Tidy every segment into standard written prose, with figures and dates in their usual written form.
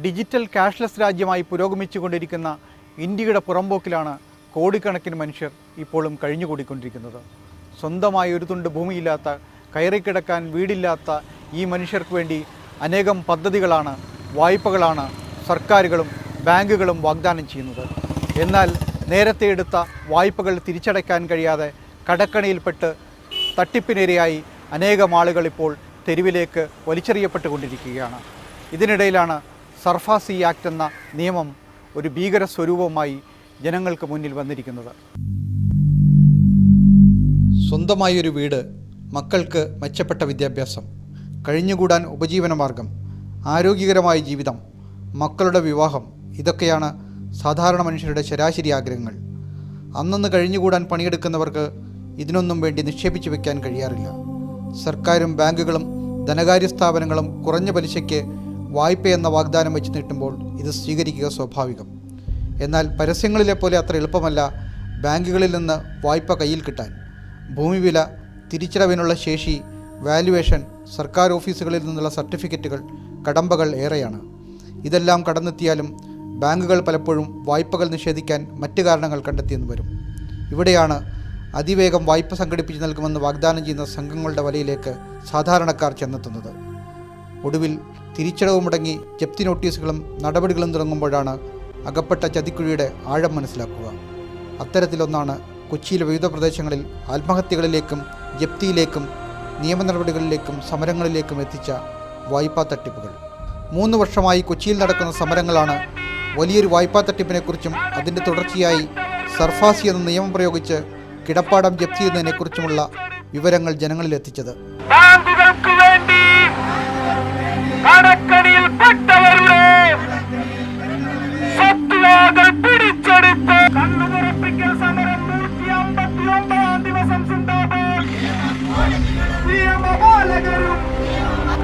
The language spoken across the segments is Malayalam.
ഡിജിറ്റൽ ക്യാഷ്ലെസ് രാജ്യമായി പുരോഗമിച്ചുകൊണ്ടിരിക്കുന്ന ഇന്ത്യയുടെ പുറമ്പോക്കിലാണ് കോടിക്കണക്കിന് മനുഷ്യർ ഇപ്പോഴും കഴിഞ്ഞുകൂടിക്കൊണ്ടിരിക്കുന്നത്. സ്വന്തമായി ഒരു തുണ്ട് ഭൂമിയില്ലാത്ത, കയറിക്കിടക്കാൻ വീടില്ലാത്ത ഈ മനുഷ്യർക്ക് വേണ്ടി അനേകം പദ്ധതികളാണ്, വായ്പകളാണ് സർക്കാരുകളും ബാങ്കുകളും വാഗ്ദാനം ചെയ്യുന്നത്. എന്നാൽ നേരത്തെ എടുത്ത വായ്പകൾ തിരിച്ചടയ്ക്കാൻ കഴിയാതെ കടക്കണിയിൽപ്പെട്ട് തട്ടിപ്പിനിരയായി അനേകം ആളുകൾ ഇപ്പോൾ തെരുവിലേക്ക് വലിച്ചെറിയപ്പെട്ടുകൊണ്ടിരിക്കുകയാണ്. ഇതിനിടയിലാണ് സർഫാസി ആക്ട് എന്ന നിയമം ഒരു ഭീകര സ്വരൂപമായി ജനങ്ങൾക്ക് മുന്നിൽ വന്നിരിക്കുന്നത്. സ്വന്തമായൊരു വീട്, മക്കൾക്ക് മെച്ചപ്പെട്ട വിദ്യാഭ്യാസം, കഴിഞ്ഞുകൂടാൻ ഉപജീവനമാർഗം, ആരോഗ്യകരമായ ജീവിതം, മക്കളുടെ വിവാഹം, ഇതൊക്കെയാണ് സാധാരണ മനുഷ്യരുടെ ശരാശരി ആഗ്രഹങ്ങൾ. അന്നന്ന് കഴിഞ്ഞുകൂടാൻ പണിയെടുക്കുന്നവർക്ക് ഇതിനൊന്നും വേണ്ടി നിക്ഷേപിച്ചു വയ്ക്കാൻ കഴിയാറില്ല. സർക്കാരും ബാങ്കുകളും ധനകാര്യ സ്ഥാപനങ്ങളും കുറഞ്ഞ പലിശയ്ക്ക് വായ്പയെന്ന വാഗ്ദാനം വെച്ച് നീട്ടുമ്പോൾ ഇത് സ്വീകരിക്കുക സ്വാഭാവികം. എന്നാൽ പരസ്യങ്ങളിലെ പോലെ അത്ര എളുപ്പമല്ല ബാങ്കുകളിൽ നിന്ന് വായ്പ കയ്യിൽ കിട്ടാൻ. ഭൂമി വില, തിരിച്ചടവിനുള്ള ശേഷി, വാല്യുവേഷൻ, സർക്കാർ ഓഫീസുകളിൽ നിന്നുള്ള സർട്ടിഫിക്കറ്റുകൾ, കടമ്പകൾ ഏറെയാണ്. ഇതെല്ലാം കടന്നെത്തിയാലും ബാങ്കുകൾ പലപ്പോഴും വായ്പകൾ നിഷേധിക്കാൻ മറ്റ് കാരണങ്ങൾ കണ്ടെത്തിയെന്ന് വരും. ഇവിടെയാണ് അതിവേഗം വായ്പ സംഘടിപ്പിച്ച് നൽകുമെന്ന് വാഗ്ദാനം ചെയ്യുന്ന സംഘങ്ങളുടെ വലയിലേക്ക് സാധാരണക്കാർ ചെന്നെത്തുന്നത്. ഒടുവിൽ തിരിച്ചടവ് മുടങ്ങി ജപ്തി നോട്ടീസുകളും നടപടികളും തുടങ്ങുമ്പോഴാണ് അകപ്പെട്ട ചതിക്കുഴിയുടെ ആഴം മനസ്സിലാക്കുക. അത്തരത്തിലൊന്നാണ് കൊച്ചിയിലെ വിവിധ പ്രദേശങ്ങളിൽ ആത്മഹത്യകളിലേക്കും ജപ്തിയിലേക്കും നിയമ നടപടികളിലേക്കും സമരങ്ങളിലേക്കും എത്തിച്ച വായ്പാ തട്ടിപ്പുകൾ. 3 വർഷമായി കൊച്ചിയിൽ നടക്കുന്ന സമരങ്ങളാണ് വലിയൊരു വായ്പാ തട്ടിപ്പിനെക്കുറിച്ചും അതിൻ്റെ തുടർച്ചയായി സർഫാസി എന്ന നിയമം പ്രയോഗിച്ച് കിടപ്പാടം ജപ്തി ചെയ്യുന്നതിനെക്കുറിച്ചുമുള്ള വിവരങ്ങൾ ജനങ്ങളിലെത്തിച്ചത്. കടക്കണിയിൽപ്പെട്ടവരുടെ സ്വത്തുവകകൾ പിടിച്ചെടുത്ത് കണ്ണുതുറപ്പിക്കൽ സമരം 159 ദിവസം സിന്ദാബാദ്. നിയമപാലകരും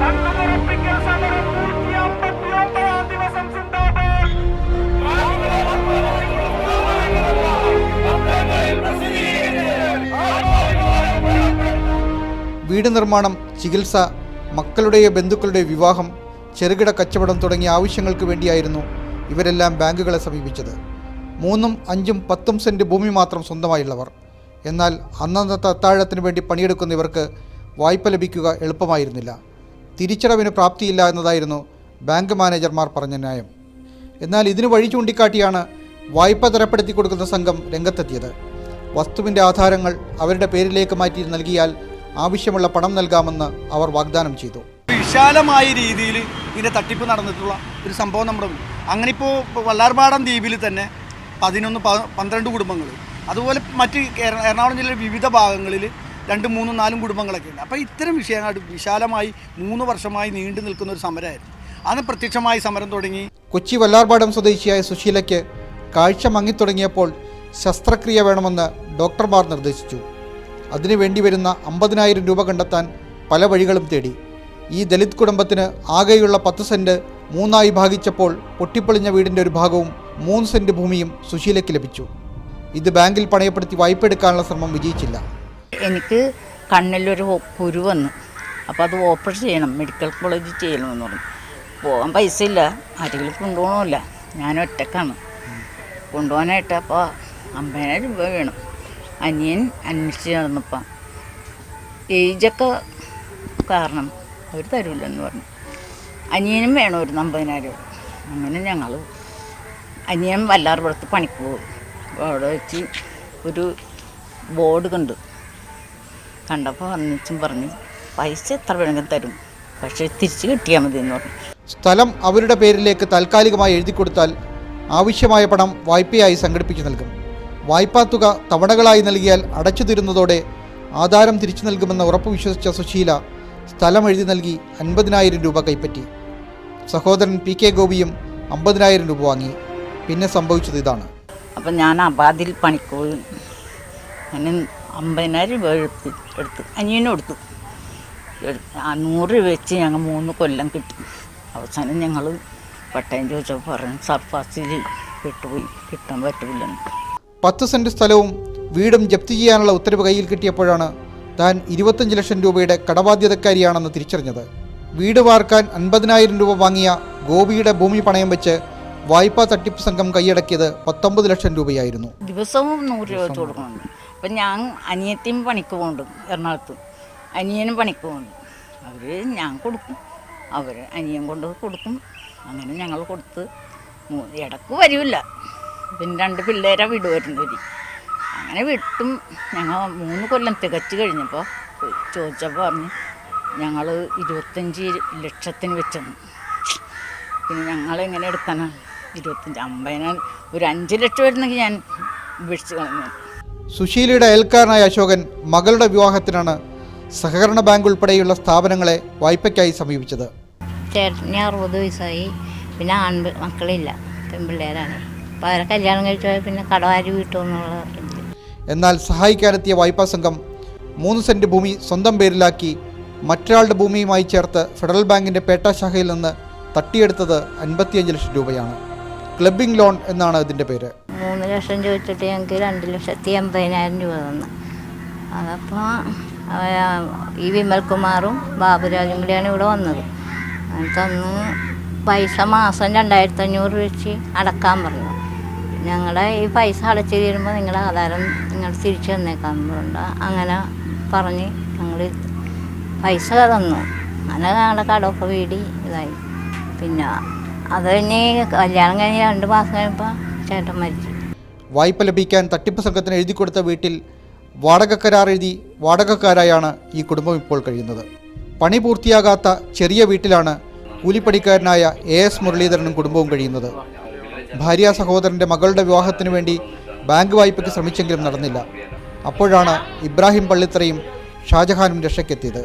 കണ്ണുതുറപ്പിക്കൽ സമരം 159 ദിവസം സിന്ദാബാദ്. വീട് നിർമ്മാണം, ചികിത്സ, മക്കളുടെയോ ബന്ധുക്കളുടെ വിവാഹം, ചെറുകിട കച്ചവടം തുടങ്ങിയ ആവശ്യങ്ങൾക്ക് വേണ്ടിയായിരുന്നു ഇവരെല്ലാം ബാങ്കുകളെ സമീപിച്ചത്. 3, 5, 10 സെൻറ്റ് ഭൂമി മാത്രം സ്വന്തമായുള്ളവർ. എന്നാൽ അന്നന്നത്തെ അത്താഴത്തിന് വേണ്ടി പണിയെടുക്കുന്ന ഇവർക്ക് വായ്പ ലഭിക്കുക എളുപ്പമായിരുന്നില്ല. തിരിച്ചടവിന് പ്രാപ്തിയില്ല എന്നതായിരുന്നു ബാങ്ക് മാനേജർമാർ പറഞ്ഞ ന്യായം. എന്നാൽ ഇതിന് വഴി ചൂണ്ടിക്കാട്ടിയാണ് വായ്പ തരപ്പെടുത്തി കൊടുക്കുന്ന സംഘം രംഗത്തെത്തിയത്. വസ്തുവിൻ്റെ ആധാരങ്ങൾ അവരുടെ പേരിലേക്ക് മാറ്റി നൽകിയാൽ ആവശ്യമുള്ള പണം നൽകാമെന്ന് അവർ വാഗ്ദാനം ചെയ്തു. വിശാലമായ രീതിയിൽ ഇതിൻ്റെ തട്ടിപ്പ് നടന്നിട്ടുള്ള ഒരു സംഭവം നമ്മുടെ അങ്ങനെ ഇപ്പോൾ വല്ലാർപാടം ദ്വീപിൽ തന്നെ 11-12 കുടുംബങ്ങൾ, അതുപോലെ മറ്റ് എറണാകുളം ജില്ലയിലെ വിവിധ ഭാഗങ്ങളിൽ 2, 3, 4 കുടുംബങ്ങളൊക്കെ ഉണ്ട്. അപ്പോൾ ഇത്തരം വിഷയങ്ങൾ വിശാലമായി 3 വർഷമായി നീണ്ടു നിൽക്കുന്ന ഒരു സമരമായിരുന്നു. അന്ന് പ്രത്യക്ഷമായി സമരം തുടങ്ങി. കൊച്ചി വല്ലാർപാടം സ്വദേശിയായ സുശീലയ്ക്ക് കാഴ്ച മങ്ങിത്തുടങ്ങിയപ്പോൾ ശസ്ത്രക്രിയ വേണമെന്ന് ഡോക്ടർമാർ നിർദ്ദേശിച്ചു. അതിനു വേണ്ടി വരുന്ന 50,000 രൂപ കണ്ടെത്താൻ പല വഴികളും തേടി. ഈ ദലിത് കുടുംബത്തിന് ആകെയുള്ള 10 സെൻറ്റ് 3ആയി ഭാഗിച്ചപ്പോൾ പൊട്ടിപ്പൊളിഞ്ഞ വീടിൻ്റെ ഒരു ഭാഗവും 3 സെൻറ്റ് ഭൂമിയും സുശീലയ്ക്ക് ലഭിച്ചു. ഇത് ബാങ്കിൽ പണയപ്പെടുത്തി വായ്പ എടുക്കാനുള്ള ശ്രമം വിജയിച്ചില്ല. എനിക്ക് കണ്ണിലൊരു കുരു വന്നു. അപ്പോൾ അത് ഓപ്പറേഷൻ ചെയ്യണം, മെഡിക്കൽ കോളേജിൽ ചെയ്യണമെന്ന് പറഞ്ഞു. പോകാൻ പൈസ ഇല്ല, ആരെങ്കിലും കൊണ്ടുപോകണമില്ല, ഞാൻ ഒറ്റക്കാണ് കൊണ്ടുപോകാനായിട്ട്. അപ്പോൾ 50,000 രൂപ വേണം. അനിയൻ അന്വേഷിച്ച് നടന്നപ്പോൾ ഏജൊക്കെ കാരണം അവർ തരൂലെന്ന് പറഞ്ഞു. അനിയനും വേണം ഒരു 50,000 രൂപ. അങ്ങനെ ഞങ്ങൾ അനിയൻ വല്ലാർപുറത്ത് പണിക്ക് പോകും. അപ്പോൾ അവിടെ വെച്ച് ഒരു ബോർഡ് കണ്ടപ്പോൾ ഒന്നിച്ചും പറഞ്ഞു പൈസ എത്ര വേണമെങ്കിലും തരും, പക്ഷേ തിരിച്ച് കിട്ടിയാൽ മതി എന്ന് പറഞ്ഞു. സ്ഥലം അവരുടെ പേരിലേക്ക് താൽക്കാലികമായി എഴുതി കൊടുത്താൽ ആവശ്യമായ പണം വായ്പയായി സംഘടിപ്പിച്ചു നൽകും. വായ്പാ തുക തവണകളായി നൽകിയാൽ അടച്ചു തീരുന്നതോടെ ആധാരം തിരിച്ചു നൽകുമെന്ന ഉറപ്പ് വിശ്വസിച്ച സുശീല സ്ഥലം എഴുതി നൽകി 50,000 രൂപ കൈപ്പറ്റി. സഹോദരൻ PK ഗോപിയും 50,000 രൂപ വാങ്ങി. പിന്നെ സംഭവിച്ചത് ഇതാണ്. അപ്പം ഞാൻ അബാദിൽ പണിക്ക് പോയി. ഞാൻ 50,000 രൂപ എടുത്തു, അനിയനും എടുത്തു. 100 രൂപ വെച്ച് ഞങ്ങൾ 3 കൊല്ലം കിട്ടി. അവസാനം ഞങ്ങൾ പട്ടയം ചോദിച്ചപ്പോൾ പറഞ്ഞു സർഫാസിൽ പെട്ടുപോയി, കിട്ടാൻ പറ്റില്ലെന്ന്. 10 സെൻറ്റ് സ്ഥലവും വീടും ജപ്തി ചെയ്യാനുള്ള ഉത്തരവ് കയ്യിൽ കിട്ടിയപ്പോഴാണ് താൻ 25 ലക്ഷം രൂപയുടെ കടബാധ്യതക്കാരിയാണെന്ന് തിരിച്ചറിഞ്ഞത്. വീട് വാർക്കാൻ 50,000 രൂപ വാങ്ങിയ ഗോപിയുടെ ഭൂമി പണയം വെച്ച് വായ്പാ തട്ടിപ്പ് സംഘം കൈയടക്കിയത് 19 ലക്ഷം രൂപയായിരുന്നു. ദിവസവും 100 രൂപ വെച്ച് കൊടുക്കുന്നുണ്ട്. അപ്പം ഞാൻ അനിയത്തിയും പണിക്ക് പോകുന്നുണ്ട്, എറണാകുളത്ത്. അനിയനും പണിക്ക് പോകുന്നുണ്ട്. അവർ ഞാൻ കൊടുക്കും, അവർ അനിയൻ കൊണ്ട് കൊടുക്കും. അങ്ങനെ ഞങ്ങൾ കൊടുത്ത് ഇടക്ക് വരില്ല. പിന്നെ 2 പിള്ളേരെ വിടുമായിരുന്നു. അങ്ങനെ വിട്ടും ഞങ്ങൾ 3 കൊല്ലം തികച്ചു കഴിഞ്ഞപ്പോൾ ചോദിച്ചപ്പോൾ പറഞ്ഞ് ഞങ്ങൾ 25 ലക്ഷത്തിന് വെച്ചെന്ന്. പിന്നെ ഞങ്ങളെങ്ങനെ എടുക്കാനാണ് 25? 50,000 ഒരു 5 ലക്ഷം വരുന്നെങ്കിൽ ഞാൻ ഉപേക്ഷിച്ച് കളഞ്ഞു. സുശീലയുടെ അയൽക്കാരനായ അശോകൻ മകളുടെ വിവാഹത്തിനാണ് സഹകരണ ബാങ്ക് ഉൾപ്പെടെയുള്ള സ്ഥാപനങ്ങളെ വായ്പയ്ക്കായി സമീപിച്ചത്. ചേട്ടന് 60 വയസ്സായി. പിന്നെ മക്കളില്ല, പെൺപിള്ളേരാണ്. അപ്പോൾ അവരെ കല്യാണം കഴിച്ചാൽ പിന്നെ കടവാരി വീട്ടുമെന്നുള്ള. എന്നാൽ സഹായിക്കാനെത്തിയ വായ്പാ സംഘം 3 സെൻറ്റ് ഭൂമി സ്വന്തം പേരിലാക്കി മറ്റൊരാളുടെ ഭൂമിയുമായി ചേർത്ത് ഫെഡറൽ ബാങ്കിൻ്റെ പേട്ട ശാഖയിൽ നിന്ന് തട്ടിയെടുത്തത് 55 ലക്ഷം രൂപയാണ്. ക്ലബിംഗ് ലോൺ എന്നാണ് ഇതിൻ്റെ പേര്. 3 ലക്ഷം ചോദിച്ചിട്ട് ഞങ്ങൾക്ക് 2,80,000 രൂപ തന്നു. അതപ്പോൾ ഈ വിമൽകുമാറും ബാബുരാജും കൂടിയാണ് ഇവിടെ വന്നത്. തന്ന് പൈസ മാസം 2,500 വെച്ച് അടക്കാൻ പറഞ്ഞു. ഞങ്ങളുടെ ഈ പൈസ അടച്ചു തീരുമ്പോൾ നിങ്ങളുടെ ആധാരം നിങ്ങൾ തിരിച്ചു തന്നേക്കാന്ന് പറഞ്ഞിട്ട് അങ്ങനെ പറഞ്ഞ് ഞങ്ങൾ പൈസ തന്നു. അങ്ങനെ ഞങ്ങളുടെ കടമൊക്കെ വീടി ഇതായി. പിന്നെ അത് കഴിഞ്ഞ് കല്യാണം കഴിഞ്ഞ് 2 മാസം കഴിയുമ്പോൾ ചേട്ടൻ മരിച്ചു. വായ്പ ലഭിക്കാൻ തട്ടിപ്പ് സംഘത്തിന് എഴുതി കൊടുത്ത വീട്ടിൽ വാടക കരാർ എഴുതി വാടകക്കാരായാണ് ഈ കുടുംബം ഇപ്പോൾ കഴിയുന്നത്. പണി പൂർത്തിയാകാത്ത ചെറിയ വീട്ടിലാണ് കൂലിപ്പണിക്കാരനായ AS മുരളീധരനും കുടുംബവും കഴിയുന്നത്. ഭാര്യ സഹോദരൻ്റെ മകളുടെ വിവാഹത്തിനു വേണ്ടി ബാങ്ക് വായ്പയ്ക്ക് ശ്രമിച്ചെങ്കിലും നടന്നില്ല. അപ്പോഴാണ് ഇബ്രാഹിം പള്ളിത്തറയും ഷാജഹാനും രക്ഷയ്ക്കെത്തിയത്.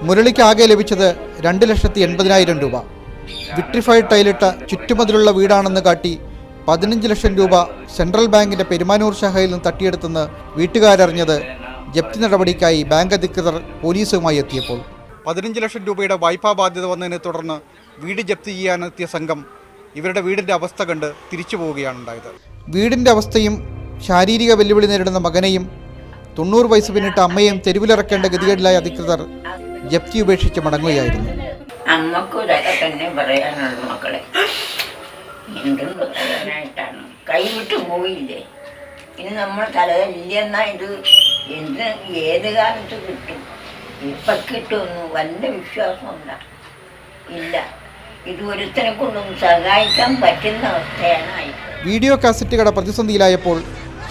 മുരളിക്ക് ആകെ ലഭിച്ചത് 2,80,000 രൂപ. വിട്രിഫൈഡ് ടൈലിട്ട ചുറ്റുമതിലുള്ള വീടാണെന്ന് കാട്ടി 15 ലക്ഷം രൂപ സെൻട്രൽ ബാങ്കിൻ്റെ പെരുമാനൂർ ശാഖയിൽ നിന്ന് തട്ടിയെടുത്തെന്ന് വീട്ടുകാരറിഞ്ഞത് ജപ്തി നടപടിക്കായി ബാങ്ക് അധികൃതർ പോലീസുമായി എത്തിയപ്പോൾ. 15 ലക്ഷം രൂപയുടെ വായ്പാ ബാധ്യത വന്നതിനെ തുടർന്ന് വീട് ജപ്തി ചെയ്യാനെത്തിയ സംഘം ഇവരുടെ വീടിൻ്റെ അവസ്ഥ കണ്ട് തിരിച്ചു പോവുകയാണുണ്ടായത്. വീടിൻ്റെ അവസ്ഥയും ശാരീരിക വെല്ലുവിളി നേരിടുന്ന മകനെയും 90 വയസ്സ് പിന്നിട്ട അമ്മയെയും തെരുവിലിറക്കേണ്ട ഗതികേടിലായ അധികൃതർ ജപ്തി ഉപേക്ഷിച്ച് മടങ്ങുകയായിരുന്നു. അമ്മക്കൊരൊക്കെ തന്നെ പറയാനുള്ളൂ മക്കളെ. എന്തെന്ന് പറയാനായിട്ടാണ്, കൈവിട്ട് പോയില്ലേ. ഇനി നമ്മൾ തലയില്ലെന്നാ ഇത് എന്ത് ഏത് കാലത്ത് കിട്ടും? ഇപ്പം കിട്ടുമെന്ന് വല്ല വിശ്വാസമുണ്ട ഇല്ല. ഇത് ഒരുത്തനെ കൊണ്ടും സഹായിക്കാൻ പറ്റുന്ന അവസ്ഥയാണ്. വീഡിയോ കാസറ്റ് കട പ്രതിസന്ധിയിലായപ്പോൾ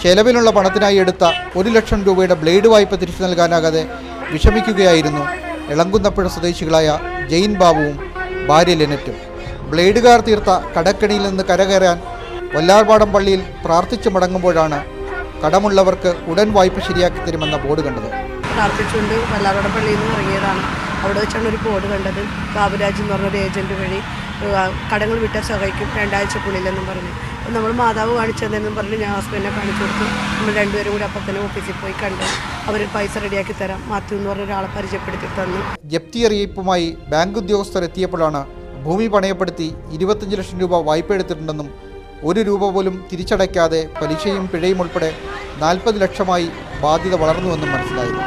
ചെലവിനുള്ള പണത്തിനായി എടുത്ത 1 ലക്ഷം രൂപയുടെ ബ്ലേഡ് വായ്പ തിരിച്ചു നൽകാനാകാതെ വിഷമിക്കുകയായിരുന്നു എളങ്കുന്നപ്പുഴ സ്വദേശികളായ ജെയിൻ ബാബുവും ഭാര്യ ലെനറ്റും. ബ്ലേഡുകാർ തീർത്ത കടക്കണിയിൽ നിന്ന് കരകയറാൻ വല്ലാർപാടം പള്ളിയിൽ പ്രാർത്ഥിച്ചു മടങ്ങുമ്പോഴാണ് കടമുള്ളവർക്ക് ഉടൻ വായ്പ ശരിയാക്കി തരുമെന്ന ബോർഡ് കണ്ടത്. പ്രാർത്ഥിച്ചുകൊണ്ട് വല്ലാർപാടം പള്ളിയിൽ നിന്ന് ഇറങ്ങിയതാണ്. അവിടെ വെച്ചാണ് ഒരു ബോർഡ് കണ്ടത്. ബാബുരാജ് എന്ന് പറഞ്ഞൊരു ഏജൻറ്റ് വഴി കടങ്ങൾ വിട്ടാൽ സഹായിക്കും 2 ആഴ്ചക്കുള്ളിലെന്നും പറഞ്ഞു. അപ്പോൾ നമ്മൾ മാതാവ് കാണിച്ചതെന്നും പറഞ്ഞ് ഞാൻ ഹസ്ബൻഡിനെ കാണിച്ചു കൊടുത്തു. നമ്മൾ 2 പേരും കൂടി അപ്പം തന്നെ ഓഫീസിൽ പോയി കണ്ട് അവർ പൈസ റെഡിയാക്കി തരാം മാത്യു എന്ന് പറഞ്ഞ ഒരാളെ പരിചയപ്പെടുത്തി തന്നു. ജപ്തി അറിയിപ്പുമായി ബാങ്ക് ഉദ്യോഗസ്ഥർ എത്തിയപ്പോഴാണ് ഭൂമി പണയപ്പെടുത്തി 25 ലക്ഷം രൂപ വായ്പ എടുത്തിട്ടുണ്ടെന്നും 1 രൂപ പോലും തിരിച്ചടയ്ക്കാതെ പലിശയും പിഴയും ഉൾപ്പെടെ 40 ലക്ഷമായി ബാധ്യത വളർന്നുവെന്നും മനസ്സിലായത്.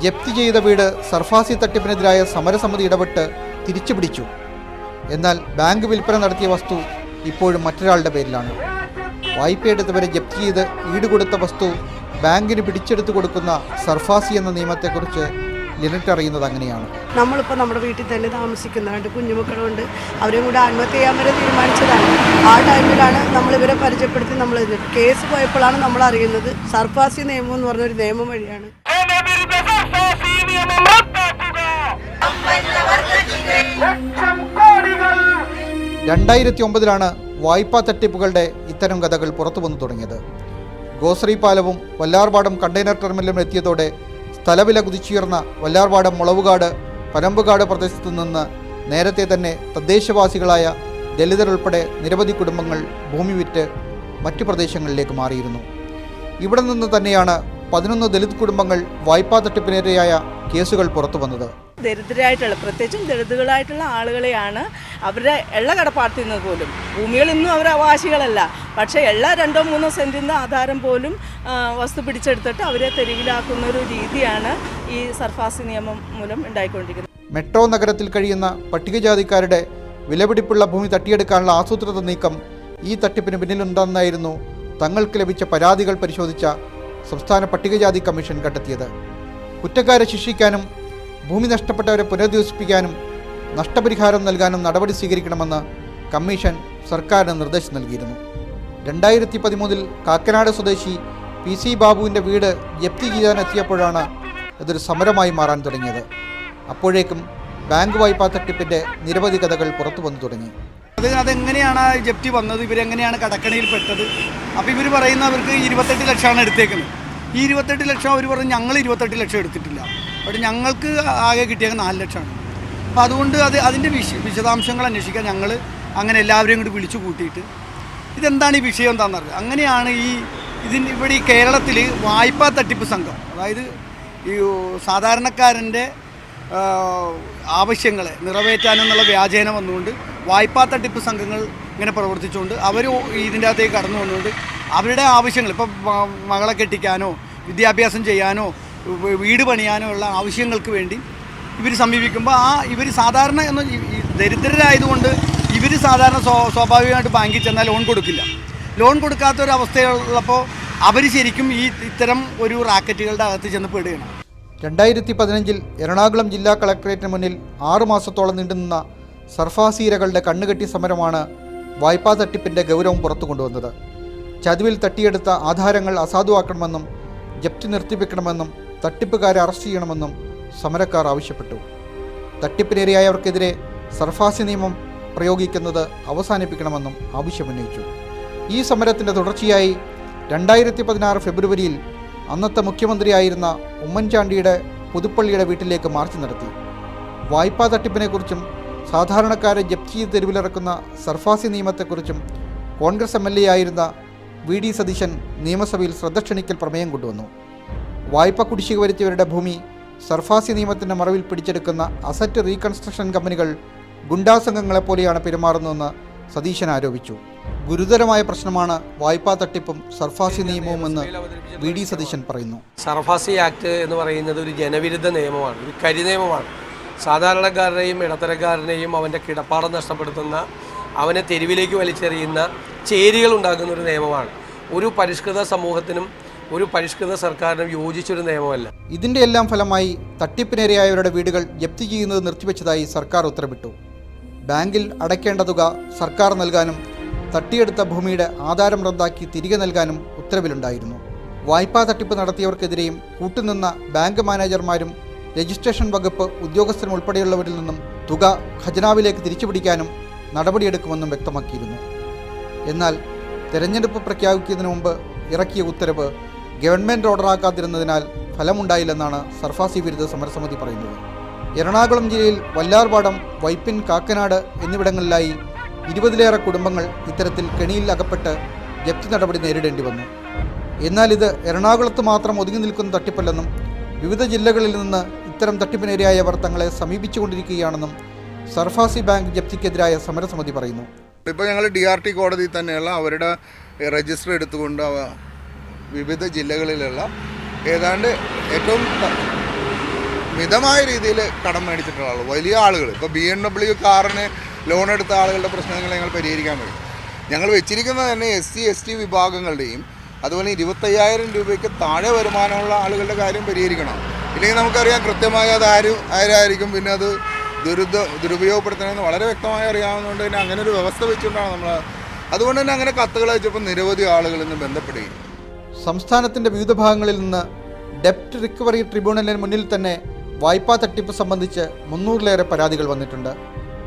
ജപ്തി ചെയ്ത വീട് സർഫാസി തട്ടിപ്പിനെതിരായ സമരസമിതി ഇടപെട്ട് തിരിച്ചുപിടിച്ചു. എന്നാൽ ബാങ്ക് വിൽപ്പന നടത്തിയ വസ്തു ഇപ്പോഴും മറ്റൊരാളുടെ പേരിലാണ്. വായ്പയെടുത്തവരെ ജപ്തി ചെയ്ത് ഈടുകൊടുത്ത വസ്തു ബാങ്കിന് പിടിച്ചെടുത്ത് കൊടുക്കുന്ന സർഫാസി എന്ന നിയമത്തെക്കുറിച്ച് ലിനറ്റ് അറിയുന്നത് അങ്ങനെയാണ്. നമ്മളിപ്പോൾ നമ്മുടെ വീട്ടിൽ തന്നെ താമസിക്കുന്നതുകൊണ്ട് കുഞ്ഞുമക്കളുണ്ട്, അവരെയും കൂടെ ആത്മഹത്യ ചെയ്യാൻ വരെ തീരുമാനിച്ചതാണ്. ആ ടൈമിലാണ് നമ്മളിവരെ പരിചയപ്പെടുത്തി നമ്മൾ കേസ് പോയപ്പോഴാണ് നമ്മൾ അറിയുന്നത് സർഫാസി നിയമം എന്ന് പറഞ്ഞൊരു നിയമം വഴിയാണ്. 2009 വായ്പാ തട്ടിപ്പുകളുടെ ഇത്തരം കഥകൾ പുറത്തു വന്നു തുടങ്ങിയത്. ഗോശ്രീ പാലവും വല്ലാർപാടം കണ്ടെയ്നർ ടെർമിനലും എത്തിയതോടെ സ്ഥലവില കുതിച്ചുയർന്ന വല്ലാർപാടം മുളവുകാട് പനമ്പുകാട് പ്രദേശത്തു നിന്ന് നേരത്തെ തന്നെ തദ്ദേശവാസികളായ ദലിതരുൾപ്പെടെ നിരവധി കുടുംബങ്ങൾ ഭൂമി വിറ്റ് മറ്റു പ്രദേശങ്ങളിലേക്ക് മാറിയിരുന്നു. ഇവിടെ നിന്ന് തന്നെയാണ് 11 ദലിത് കുടുംബങ്ങൾ വായ്പാ തട്ടിപ്പിനിരയായ കേസുകൾ പുറത്തു വന്നത്. ദരിദ്രരായിട്ടുള്ള പ്രത്യേകിച്ചും ദളിതുകളായിട്ടുള്ള ആളുകളെയാണ് അവരുടെ എള്ള കടപ്പാർത്തുന്നത് പോലും. ഭൂമികൾ ഇന്നും അവരുടെ അവകാശികളല്ല, പക്ഷേ എള്ള 2-3 സെൻറ്റിൻ്റെ ആധാരം പോലും വസ്തു പിടിച്ചെടുത്തിട്ട് അവരെ തെരുവിലാക്കുന്ന ഒരു രീതിയാണ് ഈ സർഫാസി നിയമം മൂലം ഉണ്ടായിക്കൊണ്ടിരിക്കുന്നത്. മെട്രോ നഗരത്തിൽ കഴിയുന്ന പട്ടികജാതിക്കാരുടെ വിലപിടിപ്പുള്ള ഭൂമി തട്ടിയെടുക്കാനുള്ള ആസൂത്രിത നീക്കം ഈ തട്ടിപ്പിന് പിന്നിലുണ്ടെന്നായിരുന്നു തങ്ങൾക്ക് ലഭിച്ച പരാതികൾ പരിശോധിച്ച സംസ്ഥാന പട്ടികജാതി കമ്മീഷൻ കണ്ടെത്തിയത്. കുറ്റക്കാരെ ശിക്ഷിക്കാനും ഭൂമി നഷ്ടപ്പെട്ടവരെ പുനരധിവസിപ്പിക്കാനും നഷ്ടപരിഹാരം നൽകാനും നടപടി സ്വീകരിക്കണമെന്ന് കമ്മീഷൻ സർക്കാരിന് നിർദ്ദേശം നൽകിയിരുന്നു. 2013 കാക്കനാട് സ്വദേശി PC ബാബുവിൻ്റെ വീട് ജപ്തി ചെയ്യാനെത്തിയപ്പോഴാണ് ഇതൊരു സമരമായി മാറാൻ തുടങ്ങിയത്. അപ്പോഴേക്കും ബാങ്ക് വായ്പാ തട്ടിപ്പിൻ്റെ നിരവധി കഥകൾ പുറത്തു വന്നു തുടങ്ങി. അതെങ്ങനെയാണ് ജപ്തി വന്നത്, ഇവരെങ്ങനെയാണ് കടക്കണിയിൽ പെട്ടത്? അപ്പോൾ ഇവർ പറയുന്ന അവർക്ക് 28 ലക്ഷമാണ് എടുത്തേക്കുന്നത്. ഈ 28 ലക്ഷം അവർ പറഞ്ഞു ഞങ്ങൾ 28 ലക്ഷം എടുത്തിട്ടില്ല, അവിടെ ഞങ്ങൾക്ക് ആകെ കിട്ടിയത് 4 ലക്ഷമാണ്. അപ്പോൾ അതുകൊണ്ട് അതിൻ്റെ വിശദാംശങ്ങൾ അന്വേഷിക്കാൻ ഞങ്ങൾ അങ്ങനെ എല്ലാവരെയും കൂടി വിളിച്ചു കൂട്ടിയിട്ട് ഇതെന്താണ് ഈ വിഷയം എന്താണെന്ന് അറിയാം. അങ്ങനെയാണ് ഇവിടെ ഈ കേരളത്തിൽ വായ്പാ തട്ടിപ്പ് സംഘം, അതായത് ഈ സാധാരണക്കാരൻ്റെ ആവശ്യങ്ങളെ നിറവേറ്റാനെന്നുള്ള വ്യാജേന വന്നുകൊണ്ട് വായ്പാ തട്ടിപ്പ് സംഘങ്ങൾ ഇങ്ങനെ പ്രവർത്തിച്ചുകൊണ്ട് അവർ ഇതിൻ്റെ അകത്തേക്ക് കടന്നു വന്നുകൊണ്ട് അവരുടെ ആവശ്യങ്ങൾ, ഇപ്പം മകളെ കെട്ടിക്കാനോ വിദ്യാഭ്യാസം ചെയ്യാനോ വീട് പണിയാനോ ഉള്ള ആവശ്യങ്ങൾക്ക് വേണ്ടി ഇവർ സമീപിക്കുമ്പോൾ ഇവർ സാധാരണ ദരിദ്രരായതുകൊണ്ട് ഇവർ സാധാരണ സ്വാഭാവികമായിട്ട് ബാങ്കിൽ ചെന്നാൽ ലോൺ കൊടുക്കില്ല. ലോൺ കൊടുക്കാത്തൊരവസ്ഥയുള്ളപ്പോൾ അവർ ശരിക്കും ഇത്തരം ഒരു റാക്കറ്റുകളുടെ അകത്ത് ചെന്ന് പെടുകയാണ്. 2015 എറണാകുളം ജില്ലാ കളക്ടറേറ്റിന് മുന്നിൽ 6 മാസത്തോളം നീണ്ടുനിന്ന സർഫാസീരകളുടെ കണ്ണുകെട്ടി സമരമാണ് വായ്പാ തട്ടിപ്പിൻ്റെ ഗൗരവം പുറത്തു കൊണ്ടുവന്നത്. ചതിവിൽ തട്ടിയെടുത്ത ആധാരങ്ങൾ അസാധുവാക്കണമെന്നും ജപ്തി നിർത്തിവെക്കണമെന്നും തട്ടിപ്പുകാരെ അറസ്റ്റ് ചെയ്യണമെന്നും സമരക്കാർ ആവശ്യപ്പെട്ടു. തട്ടിപ്പിനിരയായവർക്കെതിരെ സർഫാസി നിയമം പ്രയോഗിക്കുന്നത് അവസാനിപ്പിക്കണമെന്നും ആവശ്യമുന്നയിച്ചു. ഈ സമരത്തിൻ്റെ തുടർച്ചയായി 2016 ഫെബ്രുവരിയിൽ അന്നത്തെ മുഖ്യമന്ത്രിയായിരുന്ന ഉമ്മൻചാണ്ടിയുടെ പുതുപ്പള്ളിയുടെ വീട്ടിലേക്ക് മാർച്ച് നടത്തി. വായ്പാ തട്ടിപ്പിനെക്കുറിച്ചും സാധാരണക്കാരെ ജപ്തി ചെയ്ത് തെരുവിലിറക്കുന്ന സർഫാസി നിയമത്തെക്കുറിച്ചും കോൺഗ്രസ് MLA ആയിരുന്ന VD സതീശൻ നിയമസഭയിൽ ശ്രദ്ധ ക്ഷണിക്കൽ പ്രമേയം കൊണ്ടുവന്നു. വായ്പ കുടിശ്ശിക വരുത്തിയവരുടെ ഭൂമി സർഫാസി നിയമത്തിൻ്റെ മറവിൽ പിടിച്ചെടുക്കുന്ന അസറ്റ് റീകൺസ്ട്രക്ഷൻ കമ്പനികൾ ഗുണ്ടാ സംഘങ്ങളെപ്പോലെയാണ് പെരുമാറുന്നതെന്ന് സതീശൻ ആരോപിച്ചു. ഗുരുതരമായ പ്രശ്നമാണ് വായ്പാ തട്ടിപ്പും സർഫാസി നിയമവുമെന്ന് VD സതീശൻ പറയുന്നു. സർഫാസി ആക്ട് എന്ന് പറയുന്നത് ഒരു ജനവിരുദ്ധ നിയമമാണ്, ഒരു കരിനിയമമാണ്. സാധാരണക്കാരനെയും ഇടത്തരക്കാരനെയും അവൻ്റെ കിടപ്പാടം നഷ്ടപ്പെടുത്തുന്ന, അവനെ തെരുവിലേക്ക് വലിച്ചെറിയുന്ന ചേരികൾ ഉണ്ടാക്കുന്ന ഒരു നിയമമാണ്. ഒരു പരിഷ്കൃത സമൂഹത്തിനും ഒരു പരിഷ്കൃത സർക്കാരിനും യോജിച്ചൊരു നിയമമല്ല. ഇതിൻ്റെ എല്ലാം ഫലമായി തട്ടിപ്പിനിരയായവരുടെ വീടുകൾ ജപ്തി ചെയ്യുന്നത് നിർത്തിവെച്ചതായി സർക്കാർ ഉത്തരവിട്ടു. ബാങ്കിൽ അടയ്ക്കേണ്ട തുക സർക്കാർ നൽകാനും തട്ടിയെടുത്ത ഭൂമിയുടെ ആധാരം റദ്ദാക്കി തിരികെ നൽകാനും ഉത്തരവിലുണ്ടായിരുന്നു. വായ്പാ തട്ടിപ്പ് നടത്തിയവർക്കെതിരെയും കൂട്ടുനിന്ന ബാങ്ക് മാനേജർമാരും രജിസ്ട്രേഷൻ വകുപ്പ് ഉദ്യോഗസ്ഥരും ഉൾപ്പെടെയുള്ളവരിൽ നിന്നും തുക ഖജനാവിലേക്ക് തിരിച്ചുപിടിക്കാനും നടപടിയെടുക്കുമെന്നും വ്യക്തമാക്കിയിരുന്നു. എന്നാൽ തെരഞ്ഞെടുപ്പ് പ്രഖ്യാപിക്കുന്നതിന് മുമ്പ് ഇറക്കിയ ഉത്തരവ് ഗവൺമെൻറ് ഓർഡറാക്കാതിരുന്നതിനാൽ ഫലമുണ്ടായില്ലെന്നാണ് സർഫാസി വിരുദ്ധ സമരസമിതി പറയുന്നത്. എറണാകുളം ജില്ലയിൽ വല്ലാർപാടം, വൈപ്പിൻ, കാക്കനാട് എന്നിവിടങ്ങളിലായി 20-ലേറെ കുടുംബങ്ങൾ ഇത്തരത്തിൽ കെണിയിൽ അകപ്പെട്ട് ജപ്തി നടപടി നേരിടേണ്ടി വന്നു. എന്നാൽ ഇത് എറണാകുളത്ത് മാത്രം ഒതുങ്ങി നിൽക്കുന്ന തട്ടിപ്പല്ലെന്നും വിവിധ ജില്ലകളിൽ നിന്ന് ഇത്തരം തട്ടിപ്പിനിരയായവർ തങ്ങളെ സമീപിച്ചുകൊണ്ടിരിക്കുകയാണെന്നും സർഫാസി ബാങ്ക് ജപ്തിക്കെതിരായ സമരസമിതി പറയുന്നു. ഇപ്പോൾ ഞങ്ങൾ DRT കോടതിയിൽ തന്നെയുള്ള അവരുടെ രജിസ്റ്റർ എടുത്തുകൊണ്ട് വിവിധ ജില്ലകളിലുള്ള ഏതാണ്ട് ഏറ്റവും മിതമായ രീതിയിൽ കടം മേടിച്ചിട്ടുള്ള ആളുകൾ, വലിയ ആളുകൾ, ഇപ്പോൾ BMW കാറിന് ലോൺ എടുത്ത ആളുകളുടെ പ്രശ്നങ്ങൾ ഞങ്ങൾ പരിഹരിക്കാൻ വേണ്ടി ഞങ്ങൾ വെച്ചിരിക്കുന്നത് തന്നെ SC ST വിഭാഗങ്ങളുടെയും അതുപോലെ 25,000 രൂപയ്ക്ക് താഴെ വരുമാനമുള്ള ആളുകളുടെ കാര്യം പരിഹരിക്കണം. ഇല്ലെങ്കിൽ നമുക്കറിയാം കൃത്യമായി അത് ആരായിരിക്കും പിന്നെ അത് ദുരുപയോഗപ്പെടുത്തണമെന്ന് വളരെ വ്യക്തമായി അറിയാവുന്നതുകൊണ്ട് തന്നെ അങ്ങനെ ഒരു വ്യവസ്ഥ വെച്ചുകൊണ്ടാണ് നമ്മൾ. അതുകൊണ്ട് തന്നെ അങ്ങനെ കത്തുകൾ അയച്ചപ്പോൾ നിരവധി ആളുകൾ ഇന്ന് ബന്ധപ്പെടുകയും. സംസ്ഥാനത്തിൻ്റെ വിവിധ ഭാഗങ്ങളിൽ നിന്ന് ഡെപ്റ്റ് റിക്കവറി ട്രിബ്യൂണലിന് മുന്നിൽ തന്നെ വായ്പാ തട്ടിപ്പ് സംബന്ധിച്ച് 300-ലേറെ പരാതികൾ വന്നിട്ടുണ്ട്.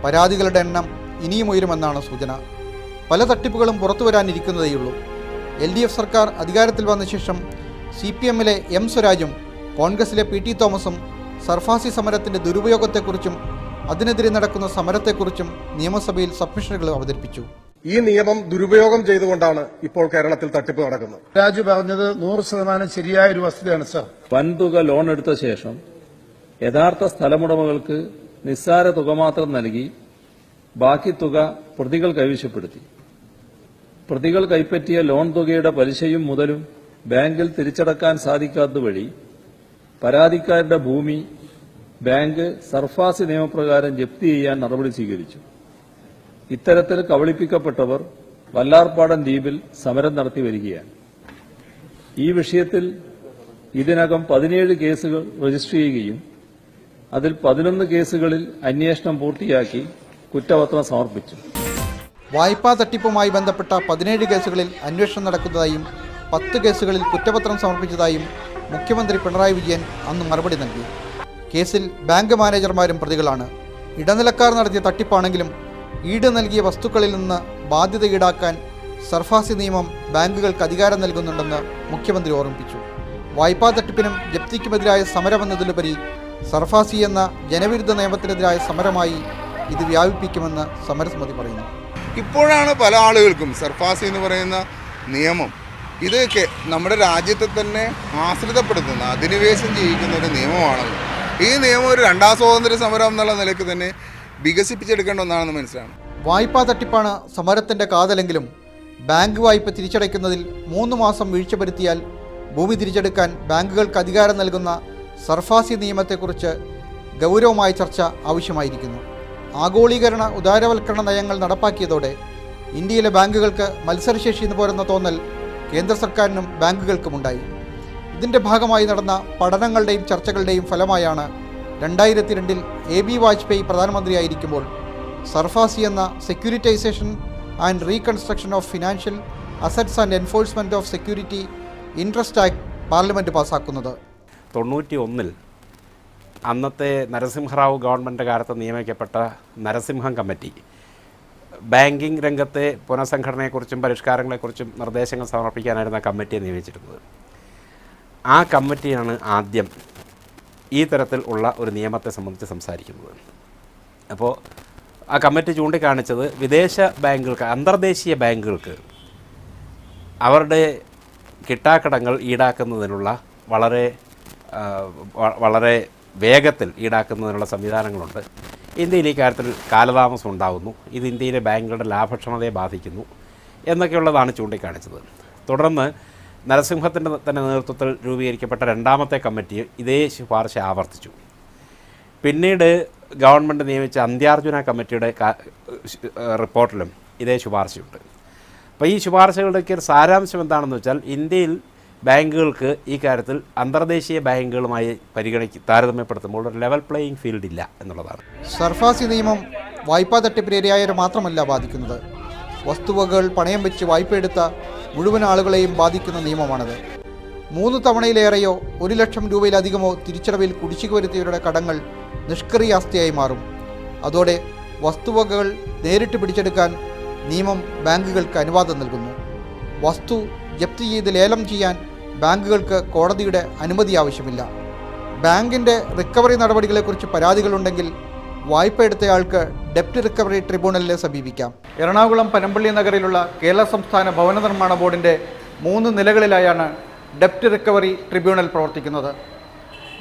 പരാതികളുടെ എണ്ണം ഇനിയും ഉയരുമെന്നാണ് സൂചന. പല തട്ടിപ്പുകളും പുറത്തു വരാനിരിക്കുന്നതേയുള്ളൂ. LDF സർക്കാർ അധികാരത്തിൽ വന്ന ശേഷം CPM-ലെ M സ്വരാജും കോൺഗ്രസിലെ PT തോമസും സർഫാസി സമരത്തിൻ്റെ ദുരുപയോഗത്തെക്കുറിച്ചും അതിനെതിരെ നടക്കുന്ന സമരത്തെക്കുറിച്ചും നിയമസഭയിൽ സബ്മിഷനുകൾ അവതരിപ്പിച്ചു. ഈ നിയമം ദുരുപയോഗം ചെയ്തുകൊണ്ടാണ് ഇപ്പോൾ കേരളത്തിൽ തട്ടിപ്പ് നടക്കുന്നത്. രാജു പറഞ്ഞത് 100% ശരിയായ ഒരു വസ്തുതയാണ് സർ. വൻതുക ലോൺ എടുത്ത ശേഷം യഥാർത്ഥ സ്ഥലമുടമകൾക്ക് നിസ്സാര തുക മാത്രം നൽകി ബാക്കി തുക പ്രതികൾ കൈവശപ്പെടുത്തി. പ്രതികൾ കൈപ്പറ്റിയ ലോൺ തുകയുടെ പലിശയും മുതലും ബാങ്കിൽ തിരിച്ചടക്കാൻ സാധിക്കാത്തതുവഴി പരാതിക്കാരുടെ ഭൂമി ബാങ്ക് സർഫാസി നിയമപ്രകാരം ജപ്തി ചെയ്യാൻ നടപടി സ്വീകരിച്ചു. ഇത്തരത്തിൽ കബളിപ്പിക്കപ്പെട്ടവർ വല്ലാർപാടം ദ്വീപിൽ സമരം നടത്തി വരികയാണ്. ഈ വിഷയത്തിൽ ഇതിനകം 17 കേസുകൾ രജിസ്റ്റർ ചെയ്യുകയും അതിൽ 11 കേസുകളിൽ അന്വേഷണം പൂർത്തിയാക്കി കുറ്റപത്രം സമർപ്പിച്ചു. വായ്പാ തട്ടിപ്പുമായി ബന്ധപ്പെട്ട 17 കേസുകളിൽ അന്വേഷണം നടക്കുന്നതായും 10 കേസുകളിൽ കുറ്റപത്രം സമർപ്പിച്ചതായും മുഖ്യമന്ത്രി പിണറായി വിജയൻ അന്ന് മറുപടി നൽകി. കേസിൽ ബാങ്ക് മാനേജർമാരും പ്രതികളാണ്. ഇടനിലക്കാർ നടത്തിയ തട്ടിപ്പാണെങ്കിലും ഈട് നൽകിയ വസ്തുക്കളിൽ നിന്ന് ബാധ്യത ഈടാക്കാൻ സർഫാസി നിയമം ബാങ്കുകൾക്ക് അധികാരം നൽകുന്നുണ്ടെന്ന് മുഖ്യമന്ത്രി ഓർമ്മിപ്പിച്ചു. വായ്പാ തട്ടിപ്പിനും ജപ്തിക്കുമെതിരായ സമരമെന്നതിലുപരി സർഫാസി എന്ന ജനവിരുദ്ധ നിയമത്തിനെതിരായ സമരമായി ഇത് വ്യാപിപ്പിക്കുമെന്ന് സമരസമിതി പറയുന്നു. ഇപ്പോഴാണ് പല ആളുകൾക്കും സർഫാസി എന്ന് പറയുന്ന നിയമം ഇത് നമ്മുടെ രാജ്യത്തെ തന്നെ ആശ്രിതപ്പെടുത്തുന്ന അധിനിവേശം ചെയ്യിക്കുന്ന ഒരു നിയമമാണെന്ന്, ഈ നിയമം ഒരു രണ്ടാം സ്വാതന്ത്ര്യ സമരം എന്നുള്ള നിലയ്ക്ക് തന്നെ വികസിപ്പിച്ചെടുക്കേണ്ട ഒന്നാണെന്ന് മനസ്സിലാണ്. വായ്പാ തട്ടിപ്പാണ് സമരത്തിൻ്റെ കാതലെങ്കിലും ബാങ്ക് വായ്പ തിരിച്ചടയ്ക്കുന്നതിൽ 3 മാസം വീഴ്ച വരുത്തിയാൽ ഭൂമി തിരിച്ചെടുക്കാൻ ബാങ്കുകൾക്ക് അധികാരം നൽകുന്ന സർഫാസി നിയമത്തെക്കുറിച്ച് ഗൗരവമായ ചർച്ച ആവശ്യമായിരിക്കുന്നു. ആഗോളീകരണ ഉദാരവൽക്കരണ നയങ്ങൾ നടപ്പാക്കിയതോടെ ഇന്ത്യയിലെ ബാങ്കുകൾക്ക് മത്സരശേഷി എന്ന് പോരുന്ന തോന്നൽ കേന്ദ്ര സർക്കാരിനും ബാങ്കുകൾക്കുമുണ്ടായി. ഇതിൻ്റെ ഭാഗമായി നടന്ന പഠനങ്ങളുടെയും ചർച്ചകളുടെയും ഫലമായാണ് 2002 AB വാജ്പേയി പ്രധാനമന്ത്രിയായിരിക്കുമ്പോൾ സർഫാസി എന്ന Securitisation and Reconstruction of Financial Assets and Enforcement of Security Interest Act parliament പാസ്സാക്കുന്നത്. 91 അന്നത്തെ നരസിംഹറാവു ഗവൺമെൻറ് കാലത്ത് നിയമിക്കപ്പെട്ട നരസിംഹം കമ്മിറ്റി ബാങ്കിങ് രംഗത്തെ പുനഃസംഘടനയെക്കുറിച്ചും പരിഷ്കാരങ്ങളെക്കുറിച്ചും നിർദ്ദേശങ്ങൾ സമർപ്പിക്കാനായിരുന്നു ആ കമ്മിറ്റിയെ നിയമിച്ചിരുന്നത്. ആ കമ്മിറ്റിയാണ് ആദ്യം ഈ തരത്തിൽ ഉള്ള ഒരു നിയമത്തെ സംബന്ധിച്ച് സംസാരിക്കുന്നത്. അപ്പോൾ ആ കമ്മിറ്റി ചൂണ്ടിക്കാണിച്ചത് വിദേശ ബാങ്കുകൾക്ക്, അന്തർദേശീയ ബാങ്കുകൾക്ക് അവരുടെ കിട്ടാക്കടങ്ങൾ ഈടാക്കുന്നതിനുള്ള വളരെ വേഗത്തിൽ ഈടാക്കുന്നതിനുള്ള സംവിധാനങ്ങളുണ്ട്. ഇന്ത്യയിൽ ഈ കാര്യത്തിൽ കാലതാമസം ഉണ്ടാകുന്നു, ഇത് ഇന്ത്യയിലെ ബാങ്കുകളുടെ ലാഭക്ഷമതയെ ബാധിക്കുന്നു എന്നൊക്കെയുള്ളതാണ് ചൂണ്ടിക്കാണിച്ചത്. തുടർന്ന് നരസിംഹത്തിൻ്റെ തന്നെ നേതൃത്വത്തിൽ രൂപീകരിക്കപ്പെട്ട രണ്ടാമത്തെ കമ്മിറ്റി ഇതേ ശുപാർശ ആവർത്തിച്ചു. പിന്നീട് ഗവൺമെൻറ് നിയമിച്ച അന്ത്യാർജുന കമ്മിറ്റിയുടെ റിപ്പോർട്ടിലും ഇതേ ശുപാർശയുണ്ട്. അപ്പോൾ ഈ ശുപാർശകളുടെയൊക്കെ ഒരു സാരാംശം എന്താണെന്ന് വെച്ചാൽ ഇന്ത്യയിൽ ബാങ്കുകൾക്ക് ഈ കാര്യത്തിൽ അന്തർദേശീയ ബാങ്കുകളുമായി താരതമ്യപ്പെടുത്തുമ്പോൾ ഒരു ലെവൽ പ്ലേയിങ് ഫീൽഡ് ഇല്ല എന്നുള്ളതാണ്. സർഫാസി നിയമം വായ്പാ തട്ടിപ്പിനിരയായവരെ മാത്രമല്ല ബാധിക്കുന്നത്, വസ്തുവകകൾ പണയം വെച്ച് വായ്പയെടുത്ത മുഴുവൻ ആളുകളെയും ബാധിക്കുന്ന നിയമമാണത്. 3 തവണയിലേറെയോ 1 ലക്ഷം രൂപയിലധികമോ തിരിച്ചടവിൽ കുടിശ്ശിക വരുത്തിയവരുടെ കടങ്ങൾ നിഷ്ക്രിയാസ്തിയായി മാറും. അതോടെ വസ്തുവകകൾ നേരിട്ട് പിടിച്ചെടുക്കാൻ നിയമം ബാങ്കുകൾക്ക് അനുവാദം നൽകുന്നു. വസ്തു ജപ്തി ചെയ്ത് ലേലം ചെയ്യാൻ ബാങ്കുകൾക്ക് കോടതിയുടെ അനുമതി ആവശ്യമില്ല. ബാങ്കിൻ്റെ റിക്കവറി നടപടികളെക്കുറിച്ച് പരാതികളുണ്ടെങ്കിൽ വായ്പ എടുത്തയാൾക്ക് ഡെപ്റ്റ് റിക്കവറി ട്രിബ്യൂണലിനെ സമീപിക്കാം. എറണാകുളം പനമ്പള്ളി നഗറിലുള്ള കേരള സംസ്ഥാന ഭവന നിർമ്മാണ ബോർഡിൻ്റെ 3 നിലകളിലായാണ് ഡെപ്റ്റ് റിക്കവറി ട്രിബ്യൂണൽ പ്രവർത്തിക്കുന്നത്.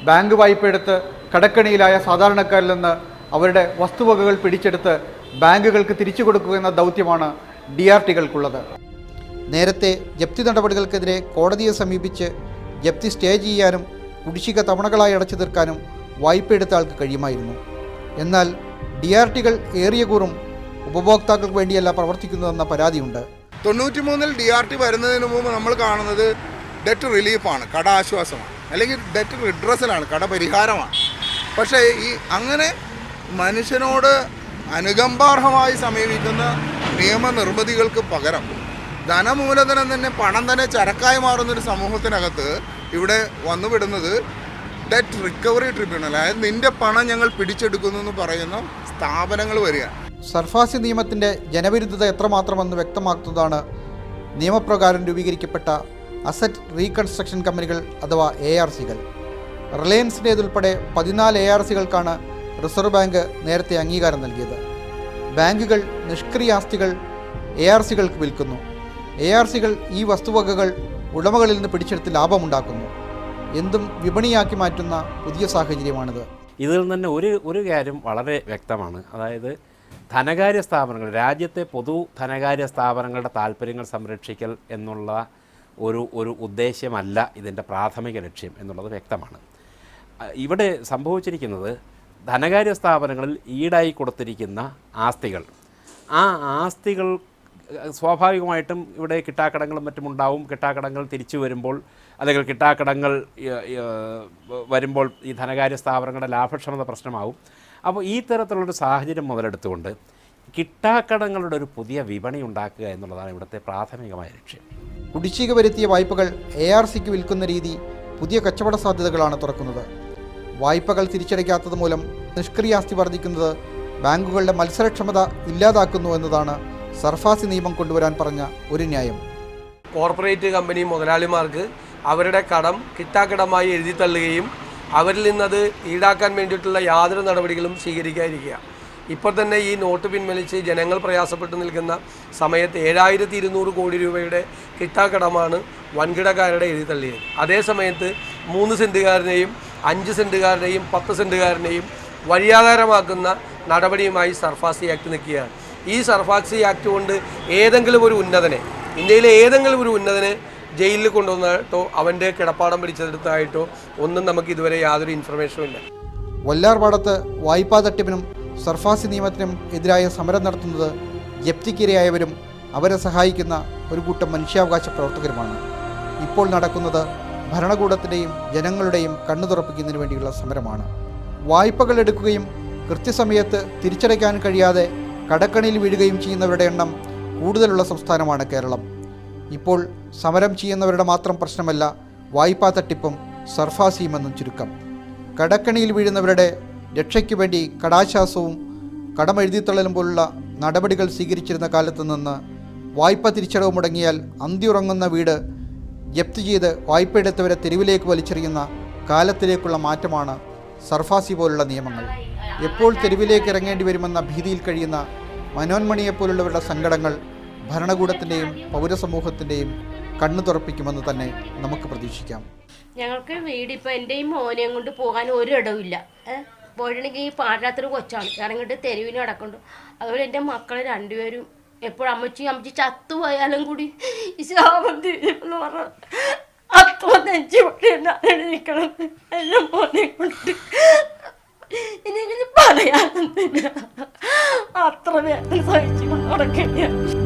ബാങ്ക് വായ്പ എടുത്ത് കടക്കെണിയിലായ സാധാരണക്കാരിൽ നിന്ന് അവരുടെ വസ്തുവകകൾ പിടിച്ചെടുത്ത് ബാങ്കുകൾക്ക് തിരിച്ചു കൊടുക്കുക എന്ന ദൗത്യമാണ് DRTകൾക്കുള്ളത്. നേരത്തെ ജപ്തി നടപടികൾക്കെതിരെ കോടതിയെ സമീപിച്ച് ജപ്തി സ്റ്റേ ചെയ്യാനും കുടിശ്ശിക തവണകളായി അടച്ചു തീർക്കാനും വായ്പ എടുത്ത ആൾക്ക് കഴിയുമായിരുന്നു. എന്നാൽ DRTകൾ ഏറിയ കൂറും ഉപഭോക്താക്കൾക്ക് വേണ്ടിയല്ല പ്രവർത്തിക്കുന്നതെന്ന പരാതിയുണ്ട്. 93 DRT വരുന്നതിന് മുമ്പ് നമ്മൾ കാണുന്നത് ഡെറ്റ് റിലീഫാണ്, കട ആശ്വാസമാണ്, അല്ലെങ്കിൽ ഡെറ്റ് റിഡ്രസലാണ്, കട പരിഹാരമാണ്. പക്ഷേ ഈ അങ്ങനെ മനുഷ്യനോട് അനുകമ്പാർഹമായി സമീപിക്കുന്ന നിയമനിർമ്മിതികൾക്ക് പകരം ധനമൂലധനം തന്നെ, പണം തന്നെ ചരക്കായി മാറുന്നൊരു സമൂഹത്തിനകത്ത് ഇവിടെ വന്നുവിടുന്നത് ഡെറ്റ് റിക്കവറി ട്രിബ്യൂണൽ, അതായത് നിന്റെ പണം ഞങ്ങൾ പിടിച്ചെടുക്കുന്നു എന്ന് പറയുന്ന സ്ഥാപനങ്ങൾ വരികയാണ്. സർഫാസി നിയമത്തിൻ്റെ ജനവിരുദ്ധത എത്രമാത്രമെന്ന് വ്യക്തമാക്കുന്നതാണ് നിയമപ്രകാരം രൂപീകരിക്കപ്പെട്ട അസറ്റ് റീകൺസ്ട്രക്ഷൻ കമ്പനികൾ അഥവാ ARCകൾ. റിലയൻസിൻ്റേതുൾപ്പെടെ 14 ARCകൾക്കാണ് റിസർവ് ബാങ്ക് നേരത്തെ അംഗീകാരം നൽകിയത്. ബാങ്കുകൾ നിഷ്ക്രിയ ആസ്തികൾ ARCകൾക്ക് വിൽക്കുന്നു. ARCകൾ ഈ വസ്തുവകകൾ ഉടമകളിൽ നിന്ന് പിടിച്ചെടുത്ത് ലാഭമുണ്ടാക്കുന്നു. എന്തും വിപണിയാക്കി മാറ്റുന്ന പുതിയ സാഹചര്യമാണിത്. ഇതിൽ തന്നെ ഒരു കാര്യം വളരെ വ്യക്തമാണ്. അതായത് ധനകാര്യ സ്ഥാപനങ്ങൾ, രാജ്യത്തെ പൊതു ധനകാര്യ സ്ഥാപനങ്ങളുടെ താല്പര്യങ്ങൾ സംരക്ഷിക്കൽ എന്നുള്ള ഒരു ഉദ്ദേശ്യമല്ല ഇതിൻ്റെ പ്രാഥമിക ലക്ഷ്യം എന്നുള്ളത് വ്യക്തമാണ്. ഇവിടെ സംഭവിച്ചിരിക്കുന്നത് ധനകാര്യ സ്ഥാപനങ്ങളിൽ ഈടായി കൊടുത്തിരിക്കുന്ന ആസ്തികൾ, ആ ആസ്തികൾ സ്വാഭാവികമായിട്ടും ഇവിടെ കിട്ടാക്കടങ്ങളും മറ്റുമുണ്ടാവും. കിട്ടാക്കടങ്ങൾ തിരിച്ചു വരുമ്പോൾ അല്ലെങ്കിൽ കിട്ടാക്കടങ്ങൾ വരുമ്പോൾ ഈ ധനകാര്യ സ്ഥാപനങ്ങളുടെ ലാഭക്ഷമത പ്രശ്നമാവും. അപ്പോൾ ഈ തരത്തിലുള്ളൊരു സാഹചര്യം മുതലെടുത്തുകൊണ്ട് കിട്ടാക്കടങ്ങളുടെ ഒരു പുതിയ വിപണി ഉണ്ടാക്കുക എന്നുള്ളതാണ് ഇവിടുത്തെ പ്രാഥമികമായ ലക്ഷ്യം. കുടിശ്ശിക വരുത്തിയ വായ്പകൾ ARCക്ക് വിൽക്കുന്ന രീതി പുതിയ കച്ചവട സാധ്യതകളാണ് തുറക്കുന്നത്. വായ്പകൾ തിരിച്ചടയ്ക്കാത്തത് മൂലം നിഷ്ക്രിയാസ്തി വർദ്ധിക്കുന്നത് ബാങ്കുകളുടെ മത്സരക്ഷമത ഇല്ലാതാക്കുന്നു എന്നതാണ് സർഫാസി നിയമം കൊണ്ടുവരാൻ പറഞ്ഞ ഒരു ന്യായം. കോർപ്പറേറ്റ് കമ്പനി മുതലാളിമാർക്ക് അവരുടെ കടം കിട്ടാക്കടമായി എഴുതി തള്ളുകയും അവരിൽ നിന്നത് ഈടാക്കാൻ വേണ്ടിയിട്ടുള്ള യാതൊരു നടപടികളും സ്വീകരിക്കാതിരിക്കുക. ഇപ്പോൾ തന്നെ ഈ നോട്ട് പിൻവലിച്ച് ജനങ്ങൾ പ്രയാസപ്പെട്ട് നിൽക്കുന്ന സമയത്ത് 7200 കോടി രൂപയുടെ കിട്ടാക്കടമാണ് വൻകിടക്കാരുടെ എഴുതി തള്ളിയത്. അതേ സമയത്ത് 3 സെൻറ്റുകാരനെയും 5 സെൻറ്റുകാരനെയും 10 സെൻറ്റുകാരനെയും വഴിയാധാരമാക്കുന്ന നടപടിയുമായി സർഫാസി ആക്ട് നിൽക്കുകയാണ്. ഈ സർഫാസി ആക്ട് കൊണ്ട് ഏതെങ്കിലും ഒരു ഉന്നതനെ, ഇന്ത്യയിലെ ഏതെങ്കിലും ഒരു ഉന്നതനെ ജയിലിൽ കൊണ്ടുവന്നിട്ടോ അവൻ്റെ കിടപ്പാടം പിടിച്ചെടുത്തായിട്ടോ ഒന്നും നമുക്ക് ഇതുവരെ യാതൊരു ഇൻഫർമേഷനും ഇല്ല. വല്ലാർപാടത്ത് വായ്പാ തട്ടിപ്പിനും സർഫാസി നിയമത്തിനും എതിരായ സമരം നടത്തുന്നത് ജപ്തിക്കിരയായവരും അവരെ സഹായിക്കുന്ന ഒരു കൂട്ടം മനുഷ്യാവകാശ പ്രവർത്തകരുമാണ്. ഇപ്പോൾ നടക്കുന്നത് ഭരണകൂടത്തിൻ്റെയും ജനങ്ങളുടെയും കണ്ണു തുറപ്പിക്കുന്നതിന് വേണ്ടിയുള്ള സമരമാണ്. വായ്പകൾ എടുക്കുകയും കൃത്യസമയത്ത് തിരിച്ചടയ്ക്കാൻ കഴിയാതെ കടക്കണിയിൽ വീഴുകയും ചെയ്യുന്നവരുടെ എണ്ണം കൂടുതലുള്ള സംസ്ഥാനമാണ് കേരളം. ഇപ്പോൾ സമരം ചെയ്യുന്നവരുടെ മാത്രം പ്രശ്നമല്ല വായ്പാ തട്ടിപ്പും സർഫാസിയുമെന്നും ചുരുക്കം. കടക്കണിയിൽ വീഴുന്നവരുടെ രക്ഷയ്ക്ക് വേണ്ടി കടാശ്വാസവും കടമെഴുതിത്തള്ളലും പോലുള്ള നടപടികൾ സ്വീകരിച്ചിരുന്ന കാലത്ത് നിന്ന് വായ്പ തിരിച്ചടവ് മുടങ്ങിയാൽ അന്തിയുറങ്ങുന്ന വീട് ജപ്തി ചെയ്ത് വായ്പയെടുത്തവരെ തെരുവിലേക്ക് വലിച്ചെറിയുന്ന കാലത്തിലേക്കുള്ള മാറ്റമാണ് സർഫാസി പോലുള്ള നിയമങ്ങൾ. എപ്പോൾ തെരുവിലേക്ക് ഇറങ്ങേണ്ടി വരുമെന്ന ഭീതിയിൽ കഴിയുന്ന മനോന്മണിയെപ്പോലുള്ളവരുടെ സങ്കടങ്ങൾ ഭരണകൂടത്തിൻ്റെയും പൗരസമൂഹത്തിൻ്റെയും കണ്ണു തുറപ്പിക്കുമെന്ന് തന്നെ നമുക്ക് പ്രതീക്ഷിക്കാം. ഞങ്ങൾക്ക് വീടിപ്പോൾ എൻ്റെയും മോനെയും കൊണ്ട് പോകാൻ ഒരിടവില്ല. പോയിട്ടുണ്ടെങ്കിൽ ഈ പാടാത്തൊരു കൊച്ചാണ് ഇറങ്ങിയിട്ട് തെരുവിന് കിടക്കുന്നുണ്ട്. അതുപോലെ എൻ്റെ മക്കൾ രണ്ടുപേരും എപ്പോഴും അമ്മച്ചി ചത്തുപോയാലും കൂടി ഈ ശാപം തീരുമെന്ന് പറഞ്ഞാൽ അത്ര നെഞ്ചി പൊട്ടി നിൽക്കണം. എൻ്റെ മോനെ കൊണ്ട് ഇനി പറയാനൊന്നുമില്ല. അത്ര വേദന സഹിച്ചു നടക്കുകയാണ്.